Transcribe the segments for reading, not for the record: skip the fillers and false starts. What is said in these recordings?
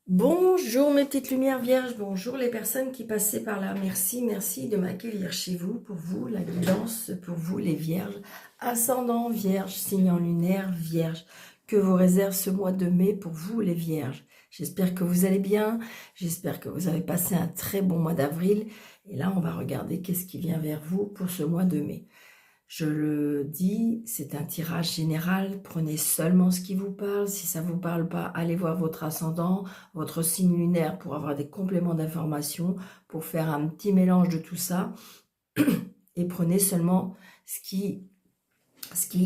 Bonjour mes petites lumières vierges, bonjour les personnes qui passaient par là. Merci de m'accueillir chez vous, pour vous, la guidance, pour vous les vierges. Ascendant vierge, signe en lunaire vierge, que vous réserve ce mois de mai pour vous les vierges. J'espère que vous allez bien, j'espère que vous avez passé un très bon mois d'avril. Et là, on va regarder qu'est-ce qui vient vers vous pour ce mois de mai. Je le dis, c'est un tirage général, prenez seulement ce qui vous parle. Si ça ne vous parle pas, allez voir votre ascendant, votre signe lunaire pour avoir des compléments d'information, pour faire un petit mélange de tout ça. Et prenez seulement ce qui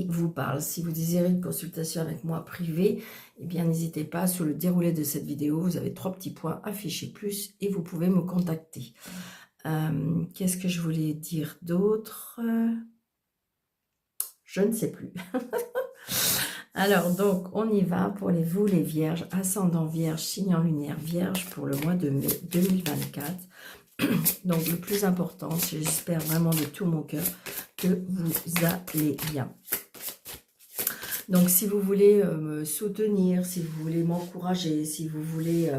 vous parle. Si vous désirez une consultation avec moi privée, eh bien n'hésitez pas, sur le déroulé de cette vidéo, vous avez 3 petits points affichés plus et vous pouvez me contacter. Qu'est-ce que je voulais dire d'autre ? Je ne sais plus. Alors, donc, on y va pour vous, les vierges, ascendant vierge, signe en lunaire vierge pour le mois de mai 2024. Donc, le plus important, j'espère vraiment de tout mon cœur que vous allez bien. Donc, si vous voulez me soutenir, si vous voulez m'encourager, si vous voulez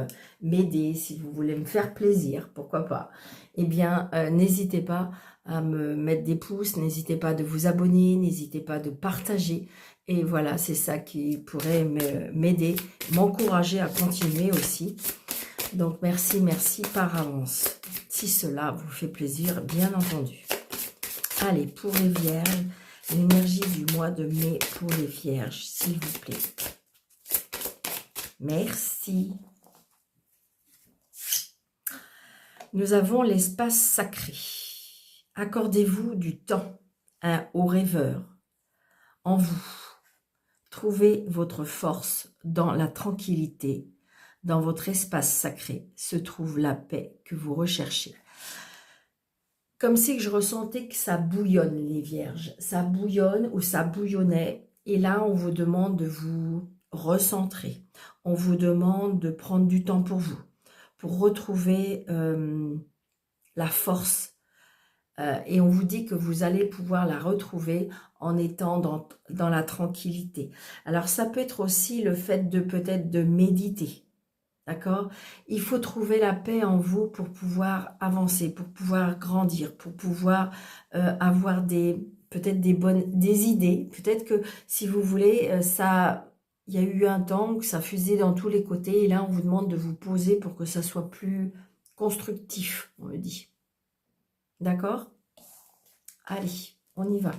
m'aider, si vous voulez me faire plaisir, pourquoi pas, eh bien, n'hésitez pas à me mettre des pouces, n'hésitez pas de vous abonner, n'hésitez pas de partager. Et voilà, c'est ça qui pourrait m'aider, m'encourager à continuer aussi. Donc, merci par avance, si cela vous fait plaisir, bien entendu. Allez, pour les vierges, l'énergie du mois de mai pour les vierges, s'il vous plaît. Merci. Nous avons l'espace sacré. Accordez-vous du temps aux rêveurs. En vous, trouvez votre force dans la tranquillité. Dans votre espace sacré se trouve la paix que vous recherchez. Comme si je ressentais que ça bouillonne, les vierges. Ça bouillonne ou ça bouillonnait. Et là, on vous demande de vous recentrer. On vous demande de prendre du temps pour retrouver la force. Et on vous dit que vous allez pouvoir la retrouver en étant dans la tranquillité. Alors, ça peut être aussi le fait de peut-être de méditer. D'accord? Il faut trouver la paix en vous pour pouvoir avancer, pour pouvoir grandir, pour pouvoir avoir peut-être des idées. Peut-être que si vous voulez, il y a eu un temps où ça fusait dans tous les côtés et là on vous demande de vous poser pour que ça soit plus constructif, on le dit. D'accord? Allez, on y va.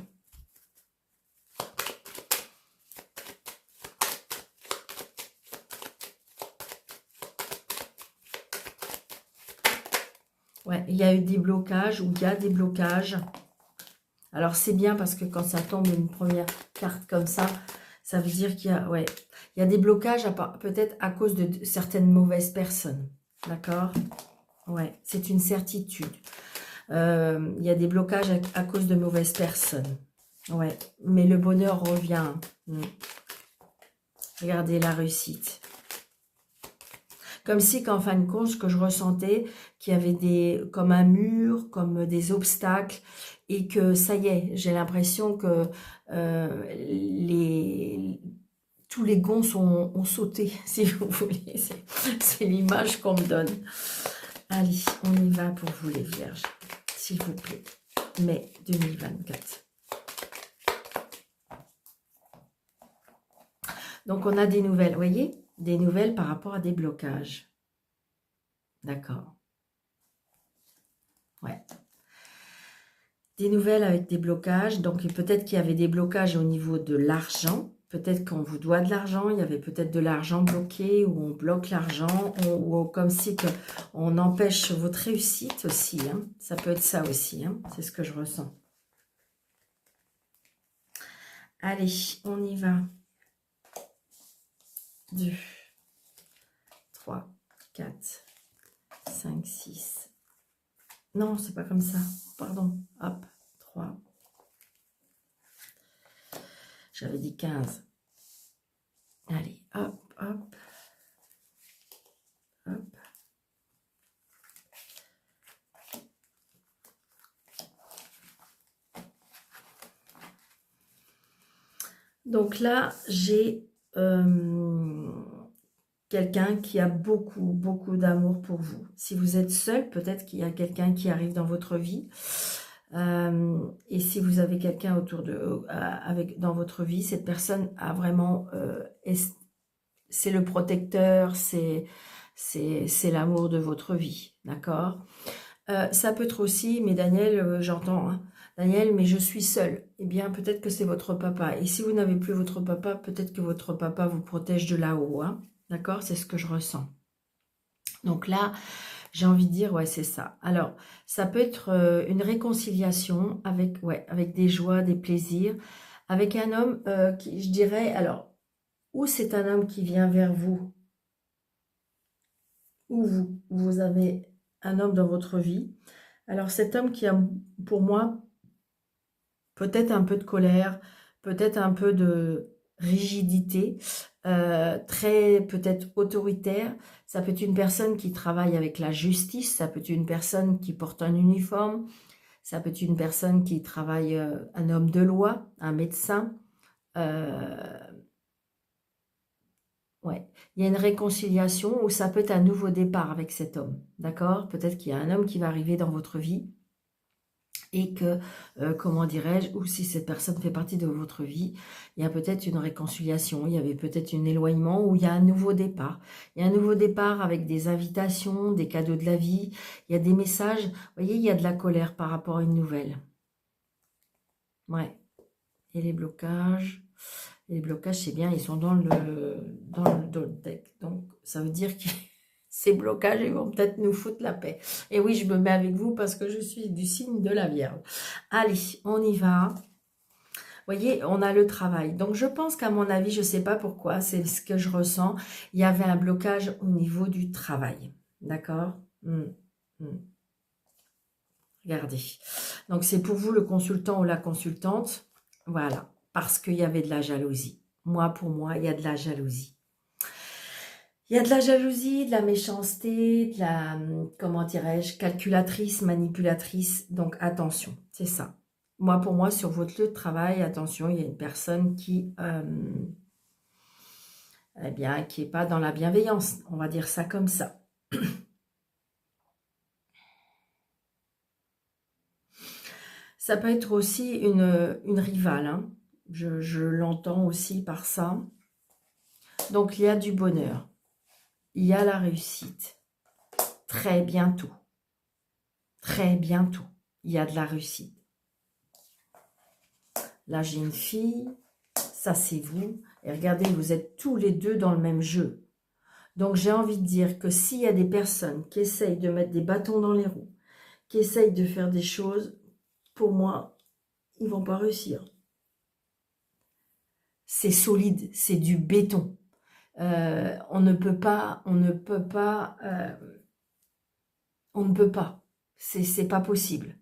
Ouais, il y a eu des blocages ou il y a des blocages. Alors, c'est bien parce que quand ça tombe une première carte comme ça veut dire qu'il y a, ouais, il y a des blocages peut-être à cause de certaines mauvaises personnes. D'accord? Ouais, c'est une certitude. Il y a des blocages à cause de mauvaises personnes. Ouais, mais le bonheur revient. Regardez la réussite. Comme si qu'en fin de compte, ce que je ressentais, qu'il y avait comme un mur, comme des obstacles, et que ça y est, j'ai l'impression que tous les gonds ont sauté, si vous voulez. C'est l'image qu'on me donne. Allez, on y va pour vous les vierges, s'il vous plaît. Mai 2024. Donc, on a des nouvelles, vous voyez? Des nouvelles par rapport à des blocages. D'accord. Ouais. Des nouvelles avec des blocages. Donc, peut-être qu'il y avait des blocages au niveau de l'argent. Peut-être qu'on vous doit de l'argent. Il y avait peut-être de l'argent bloqué ou on bloque l'argent. Ou comme si on empêche votre réussite aussi. Hein. Ça peut être ça aussi. Hein. C'est ce que je ressens. Allez, on y va. 2, 3, 4, 5, 6. Non, c'est pas comme ça. Pardon. Hop, 3. J'avais dit 15. Allez, hop, hop. Hop. Donc là, j'ai quelqu'un qui a beaucoup, beaucoup d'amour pour vous. Si vous êtes seul, peut-être qu'il y a quelqu'un qui arrive dans votre vie. Et si vous avez quelqu'un autour de, dans votre vie, cette personne a vraiment, c'est le protecteur, c'est l'amour de votre vie, d'accord? Ça peut être aussi, mais Daniel, j'entends, hein, Daniel, mais je suis seule. Eh bien, peut-être que c'est votre papa. Et si vous n'avez plus votre papa, peut-être que votre papa vous protège de là-haut, hein, d'accord? C'est ce que je ressens. Donc là, j'ai envie de dire, ouais, c'est ça. Alors, ça peut être une réconciliation avec, ouais, avec des joies, des plaisirs, avec un homme qui, je dirais, alors, ou c'est un homme qui vient vers vous, ou vous avez un homme dans votre vie. Alors, cet homme qui a, pour moi, peut-être un peu de colère, peut-être un peu de rigidité, très peut-être autoritaire. Ça peut être une personne qui travaille avec la justice, ça peut être une personne qui porte un uniforme, ça peut être une personne qui travaille, un homme de loi, un médecin. Euh, ouais, il y a une réconciliation ou ça peut être un nouveau départ avec cet homme, d'accord? Peut-être qu'il y a un homme qui va arriver dans votre vie et que, comment dirais-je, ou si cette personne fait partie de votre vie, il y a peut-être une réconciliation, il y avait peut-être un éloignement, ou il y a un nouveau départ. Il y a un nouveau départ avec des invitations, des cadeaux de la vie, il y a des messages, vous voyez, il y a de la colère par rapport à une nouvelle. Ouais, et les blocages, c'est bien, ils sont dans le deck, donc ça veut dire que ces blocages, ils vont peut-être nous foutre la paix. Et oui, je me mets avec vous parce que je suis du signe de la Vierge. Allez, on y va. Vous voyez, on a le travail. Donc, je pense qu'à mon avis, je ne sais pas pourquoi, c'est ce que je ressens, il y avait un blocage au niveau du travail. D'accord? Regardez. Donc, c'est pour vous le consultant ou la consultante. Voilà. Parce qu'il y avait de la jalousie. Moi, pour moi, il y a de la jalousie. Il y a de la jalousie, de la méchanceté, de la, comment dirais-je, calculatrice, manipulatrice. Donc, attention, c'est ça. Moi, pour moi, sur votre lieu de travail, attention, il y a une personne qui, eh bien, qui n'est pas dans la bienveillance. On va dire ça comme ça. Ça peut être aussi une rivale, hein. Je l'entends aussi par ça. Donc, il y a du bonheur. Il y a la réussite. Très bientôt. Très bientôt. Il y a de la réussite. Là, j'ai une fille. Ça, c'est vous. Et regardez, vous êtes tous les deux dans le même jeu. Donc, j'ai envie de dire que s'il y a des personnes qui essayent de mettre des bâtons dans les roues, qui essayent de faire des choses, pour moi, ils vont pas réussir. C'est solide, c'est du béton. On ne peut pas, c'est pas possible.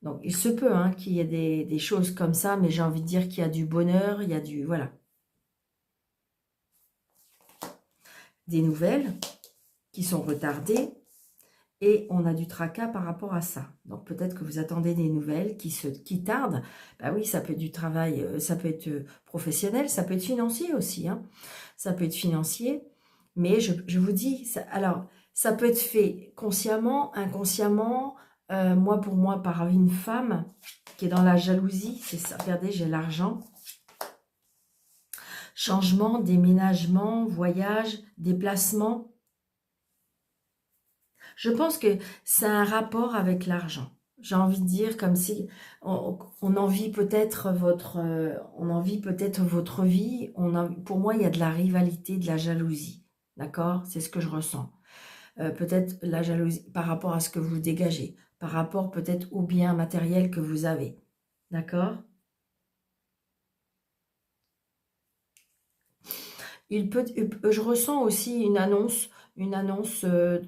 Donc, il se peut hein, qu'il y ait des choses comme ça, mais j'ai envie de dire qu'il y a du bonheur, il y a du, voilà, des nouvelles qui sont retardées et on a du tracas par rapport à ça. Donc, peut-être que vous attendez des nouvelles qui tardent. Bah oui, ça peut être du travail, ça peut être professionnel, ça peut être financier aussi, hein. Ça peut être financier, mais je vous dis, alors, ça peut être fait consciemment, inconsciemment, pour moi, par une femme qui est dans la jalousie, c'est ça. Regardez, j'ai l'argent. Changement, déménagement, voyage, déplacement. Je pense que c'est un rapport avec l'argent. J'ai envie de dire comme si on envie peut-être votre vie. Pour moi, il y a de la rivalité, de la jalousie. D'accord? C'est ce que je ressens. Peut-être la jalousie par rapport à ce que vous dégagez, par rapport peut-être au bien matériel que vous avez. D'accord? Je ressens aussi une annonce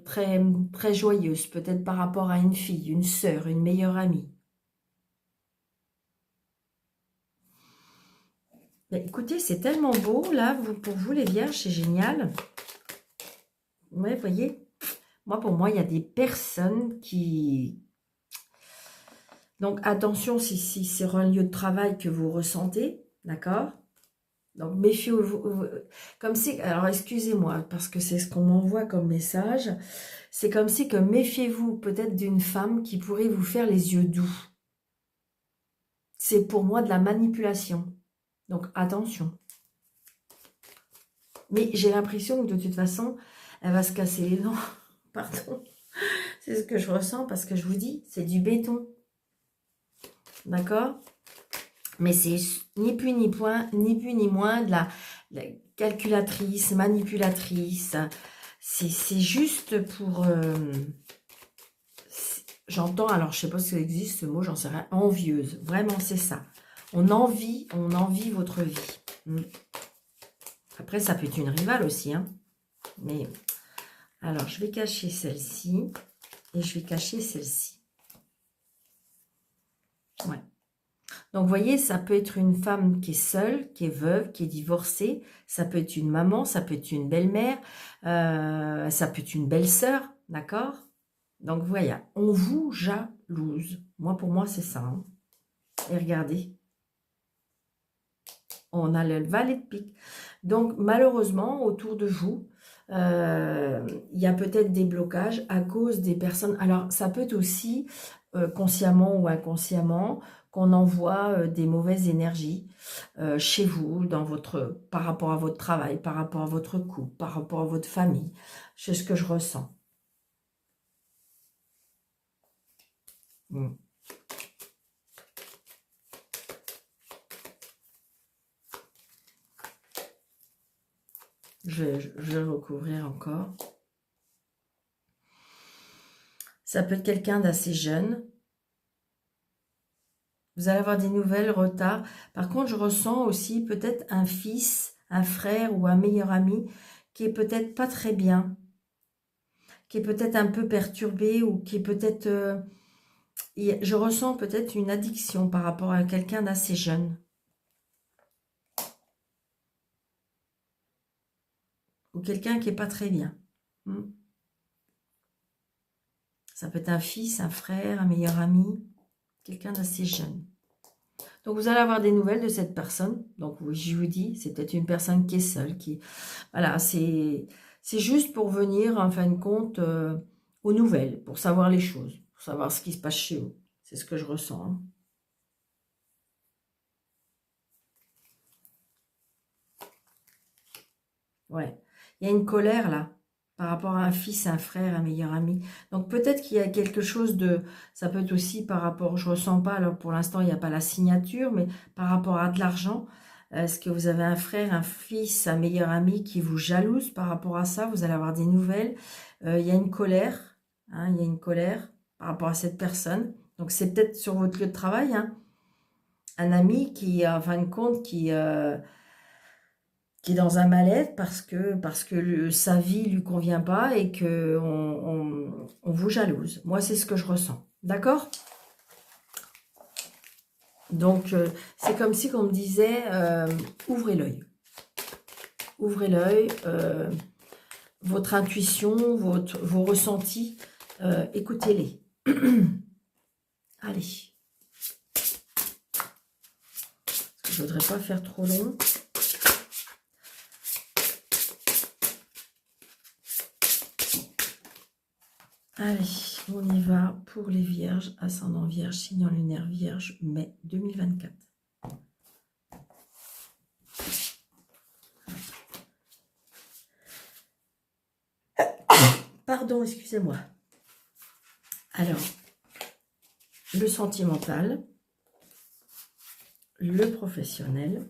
très, très joyeuse, peut-être par rapport à une fille, une sœur, une meilleure amie. Mais écoutez, c'est tellement beau, là, pour vous les vierges, c'est génial. Ouais, vous voyez, pour moi, il y a des personnes qui... Donc, attention si c'est sur un lieu de travail que vous ressentez, d'accord? Donc, méfiez-vous. Comme si, alors excusez-moi, parce que c'est ce qu'on m'envoie comme message. C'est comme si que méfiez-vous peut-être d'une femme qui pourrait vous faire les yeux doux. C'est pour moi de la manipulation. Donc, attention. Mais j'ai l'impression que de toute façon, elle va se casser les dents. Pardon. C'est ce que je ressens parce que je vous dis, c'est du béton. D'accord? Mais c'est ni plus ni point, ni plus ni moins de la calculatrice, manipulatrice. C'est juste pour... j'entends, alors je sais pas si ça existe ce mot, j'en sais rien, envieuse. Vraiment, c'est ça. On envie votre vie. Après, ça peut être une rivale aussi. Hein. Mais alors, je vais cacher celle-ci et je vais cacher celle-ci. Ouais. Donc, vous voyez, ça peut être une femme qui est seule, qui est veuve, qui est divorcée. Ça peut être une maman, ça peut être une belle-mère, ça peut être une belle-sœur, d'accord? Donc, voilà, on vous jalouse. Moi, pour moi, c'est ça. Hein. Et regardez, on a le valet de pique. Donc, malheureusement, autour de vous, il y a peut-être des blocages à cause des personnes. Alors, ça peut être aussi, consciemment ou inconsciemment, qu'on envoie des mauvaises énergies chez vous, par rapport à votre travail, par rapport à votre couple, par rapport à votre famille. C'est ce que je ressens. Je vais recouvrir encore. Ça peut être quelqu'un d'assez jeune. Vous allez avoir des nouvelles, retard. Par contre, je ressens aussi peut-être un fils, un frère ou un meilleur ami qui est peut-être pas très bien, qui est peut-être un peu perturbé ou qui est peut-être... je ressens peut-être une addiction par rapport à quelqu'un d'assez jeune. Ou quelqu'un qui est pas très bien. Ça peut être un fils, un frère, un meilleur ami, quelqu'un d'assez jeune. Donc, vous allez avoir des nouvelles de cette personne. Donc, oui, je vous dis, c'est peut-être une personne qui est seule. Voilà, c'est juste pour venir, en fin de compte, aux nouvelles, pour savoir les choses, pour savoir ce qui se passe chez vous. C'est ce que je ressens. Hein. Ouais. Il y a une colère, là, par rapport à un fils, un frère, un meilleur ami. Donc, peut-être qu'il y a quelque chose de... Ça peut être aussi par rapport... Je ressens pas, alors pour l'instant, il n'y a pas la signature, mais par rapport à de l'argent... Est-ce que vous avez un frère, un fils, un meilleur ami qui vous jalouse par rapport à ça? Vous allez avoir des nouvelles. Il y a une colère. Hein, il y a une colère par rapport à cette personne. Donc, c'est peut-être sur votre lieu de travail. Hein, un ami qui, en fin de compte, qui est dans un mal-être parce que sa vie lui convient pas et que on vous jalouse. Moi, c'est ce que je ressens. D'accord? Donc, c'est comme si on me disait, ouvrez l'œil. Ouvrez l'œil, votre intuition, vos ressentis, écoutez-les. Allez. Je ne voudrais pas faire trop long. Allez, on y va pour les vierges, ascendant vierge, signe lunaire vierge, mai 2024. Pardon, excusez-moi. Alors, le sentimental, le professionnel,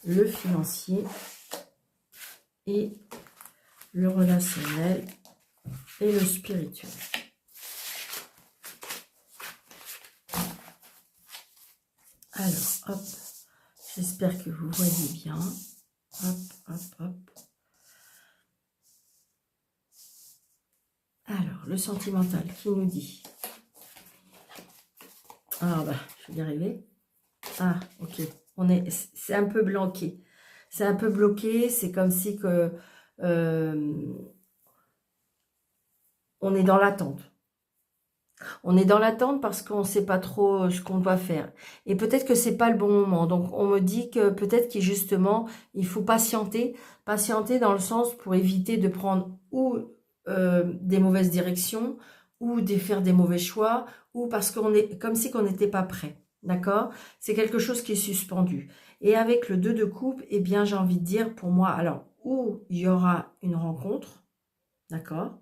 le financier et le relationnel et le spirituel. Alors, hop, j'espère que vous voyez bien. Hop, hop, hop. Alors, le sentimental qui nous dit... Ah, bah, je vais y arriver. Ah, ok. C'est un peu bloqué. C'est un peu bloqué. C'est comme si que... on est dans l'attente. On est dans l'attente parce qu'on ne sait pas trop ce qu'on doit faire. Et peut-être que c'est pas le bon moment. Donc on me dit que peut-être qu'il justement, il faut patienter. Patienter dans le sens pour éviter de prendre ou des mauvaises directions, ou de faire des mauvais choix, ou parce qu'on est comme si qu'on n'était pas prêt. D'accord? C'est quelque chose qui est suspendu. Et avec le 2 de coupe, eh bien j'ai envie de dire pour moi, alors, où il y aura une rencontre, d'accord?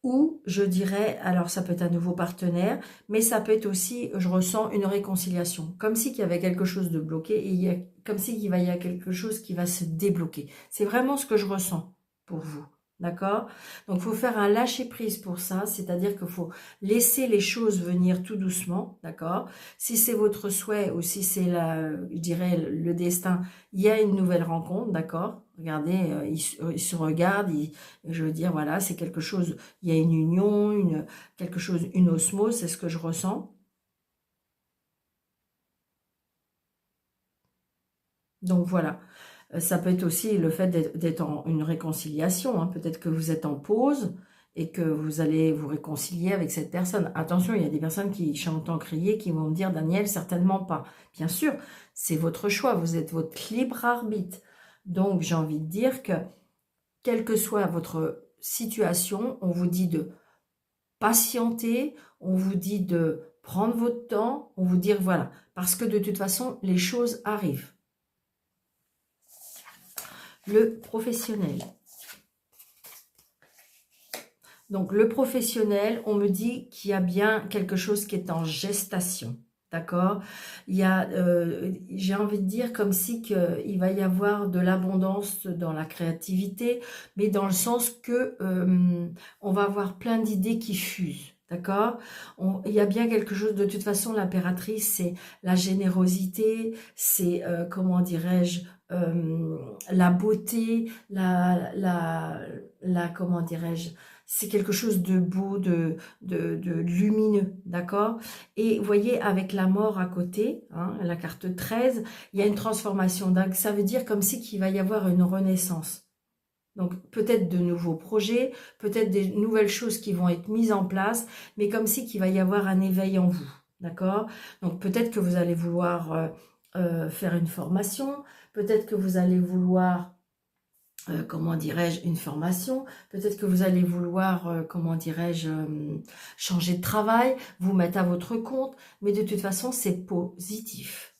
Ou je dirais, alors ça peut être un nouveau partenaire, mais ça peut être aussi, je ressens une réconciliation. Comme si qu'il y avait quelque chose de bloqué et il y a, comme si qu'il va y a quelque chose qui va se débloquer. C'est vraiment ce que je ressens pour vous. D'accord? Donc, il faut faire un lâcher-prise pour ça, c'est-à-dire qu'il faut laisser les choses venir tout doucement, d'accord? Si c'est votre souhait ou si c'est, je dirais, le destin, il y a une nouvelle rencontre, d'accord? Regardez, ils se regardent, je veux dire, voilà, c'est quelque chose, il y a une union, quelque chose, une osmose, c'est ce que je ressens. Donc voilà. Ça peut être aussi le fait d'être en une réconciliation, hein. Peut-être que vous êtes en pause et que vous allez vous réconcilier avec cette personne. Attention, il y a des personnes qui chantent en crier, qui vont me dire, Daniel, certainement pas. Bien sûr, c'est votre choix, vous êtes votre libre arbitre. Donc j'ai envie de dire que, quelle que soit votre situation, on vous dit de patienter, on vous dit de prendre votre temps, on vous dit voilà, parce que de toute façon, les choses arrivent. Le professionnel. Donc, le professionnel, on me dit qu'il y a bien quelque chose qui est en gestation. D'accord? Il y a, j'ai envie de dire comme si il va y avoir de l'abondance dans la créativité, mais dans le sens que on va avoir plein d'idées qui fusent. D'accord? Il y a bien quelque chose, de toute façon, l'impératrice, c'est la générosité, c'est, comment dirais-je, la beauté, comment dirais-je, c'est quelque chose de beau, de lumineux, d'accord? Et vous voyez, avec la mort à côté, hein, la carte 13, il y a une transformation. Donc, ça veut dire comme si qu'il va y avoir une renaissance. Donc, peut-être de nouveaux projets, peut-être des nouvelles choses qui vont être mises en place, mais comme si qu'il va y avoir un éveil en vous, d'accord? Donc, peut-être que vous allez vouloir faire une formation, peut-être que vous allez vouloir comment dirais-je, une formation. Peut-être que vous allez vouloir, comment dirais-je, changer de travail, vous mettre à votre compte, mais de toute façon, c'est positif.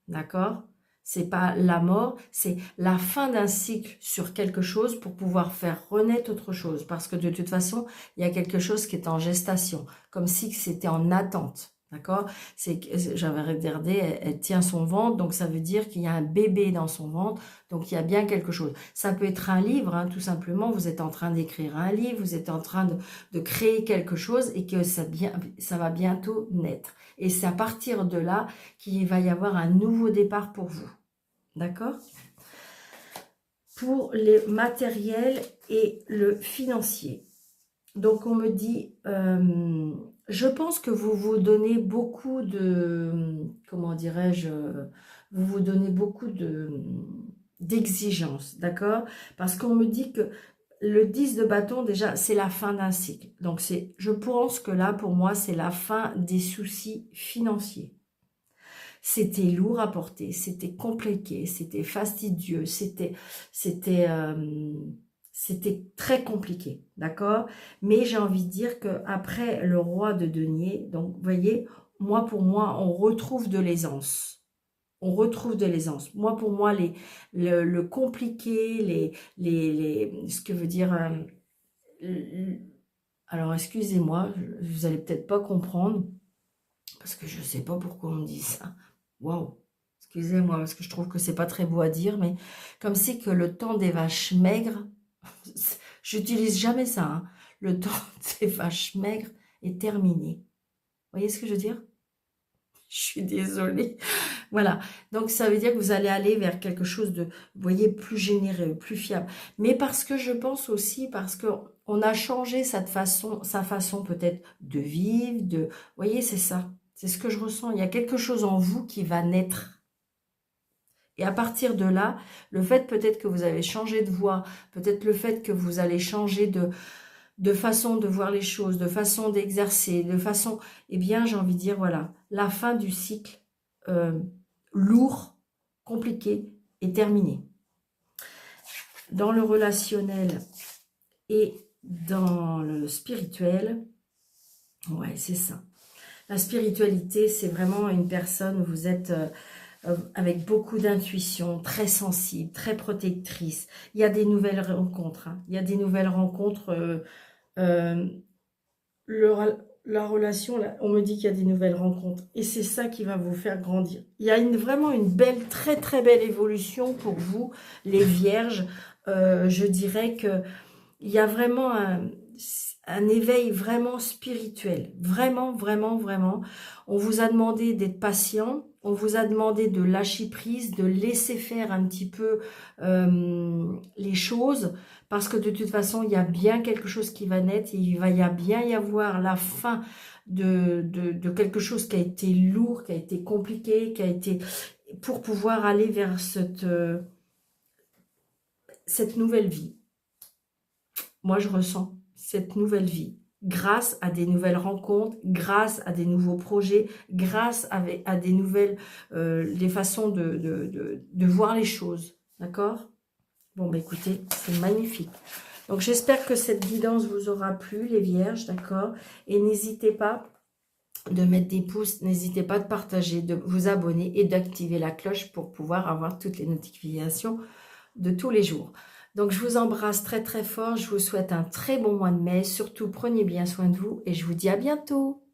D'accord? C'est pas la mort, c'est la fin d'un cycle sur quelque chose pour pouvoir faire renaître autre chose. Parce que de toute façon, il y a quelque chose qui est en gestation, comme si c'était en attente. D'accord? J'avais regardé, elle tient son ventre, donc ça veut dire qu'il y a un bébé dans son ventre, donc il y a bien quelque chose. Ça peut être un livre, hein, tout simplement, vous êtes en train d'écrire un livre, vous êtes en train de créer quelque chose et que ça va bientôt naître. Et c'est à partir de là qu'il va y avoir un nouveau départ pour vous. D'accord? Pour les matériels et le financier. Donc, on me dit, je pense que vous vous donnez beaucoup de, comment dirais-je, vous vous donnez beaucoup d'exigences, d'accord? Parce qu'on me dit que le 10 de bâton, déjà, c'est la fin d'un cycle. Donc, je pense que là, pour moi, c'est la fin des soucis financiers. C'était lourd à porter, c'était compliqué, c'était fastidieux, c'était très compliqué, d'accord? Mais j'ai envie de dire que après le roi de denier, donc vous voyez, pour moi, on retrouve de l'aisance. On retrouve de l'aisance. Pour moi, le compliqué, ce que veut dire, alors excusez-moi, vous allez peut-être pas comprendre, parce que je sais pas pourquoi on me dit ça. Waouh, excusez-moi, parce que je trouve que c'est pas très beau à dire, mais comme si que le temps des vaches maigres, j'utilise jamais ça, hein, le temps des vaches maigres est terminé. Vous voyez ce que je veux dire? Je suis désolée. Voilà, donc ça veut dire que vous allez aller vers quelque chose de, vous voyez, plus généreux, plus fiable. Mais parce que je pense aussi, parce que on a changé sa façon peut-être de vivre, vous voyez, c'est ça. C'est ce que je ressens. Il y a quelque chose en vous qui va naître. Et à partir de là, le fait peut-être que vous avez changé de voix, peut-être le fait que vous allez changer de façon de voir les choses, de façon d'exercer, de façon, eh bien, j'ai envie de dire, voilà, la fin du cycle lourd, compliqué est terminée. Dans le relationnel et dans le spirituel, ouais, c'est ça. La spiritualité, c'est vraiment une personne où vous êtes avec beaucoup d'intuition, très sensible, très protectrice. Il y a des nouvelles rencontres. Hein. Il y a des nouvelles rencontres. Euh, la relation, là, on me dit qu'il y a des nouvelles rencontres. Et c'est ça qui va vous faire grandir. Il y a vraiment une belle, très très belle évolution pour vous, les vierges. Je dirais que il y a vraiment un éveil vraiment spirituel. Vraiment, vraiment, vraiment. On vous a demandé d'être patient. On vous a demandé de lâcher prise, de laisser faire un petit peu les choses. Parce que de toute façon, il y a bien quelque chose qui va naître. Et il va bien y avoir la fin de quelque chose qui a été lourd, qui a été compliqué, qui a été... pour pouvoir aller vers cette nouvelle vie. Moi, je ressens cette nouvelle vie grâce à des nouvelles rencontres, grâce à des nouveaux projets, grâce à des nouvelles des façons de voir les choses. D'accord? Bon, bah écoutez, c'est magnifique. Donc, j'espère que cette guidance vous aura plu, les vierges, d'accord? Et n'hésitez pas de mettre des pouces, n'hésitez pas de partager, de vous abonner et d'activer la cloche pour pouvoir avoir toutes les notifications de tous les jours. Donc, je vous embrasse très très fort. Je vous souhaite un très bon mois de mai. Surtout, prenez bien soin de vous et je vous dis à bientôt.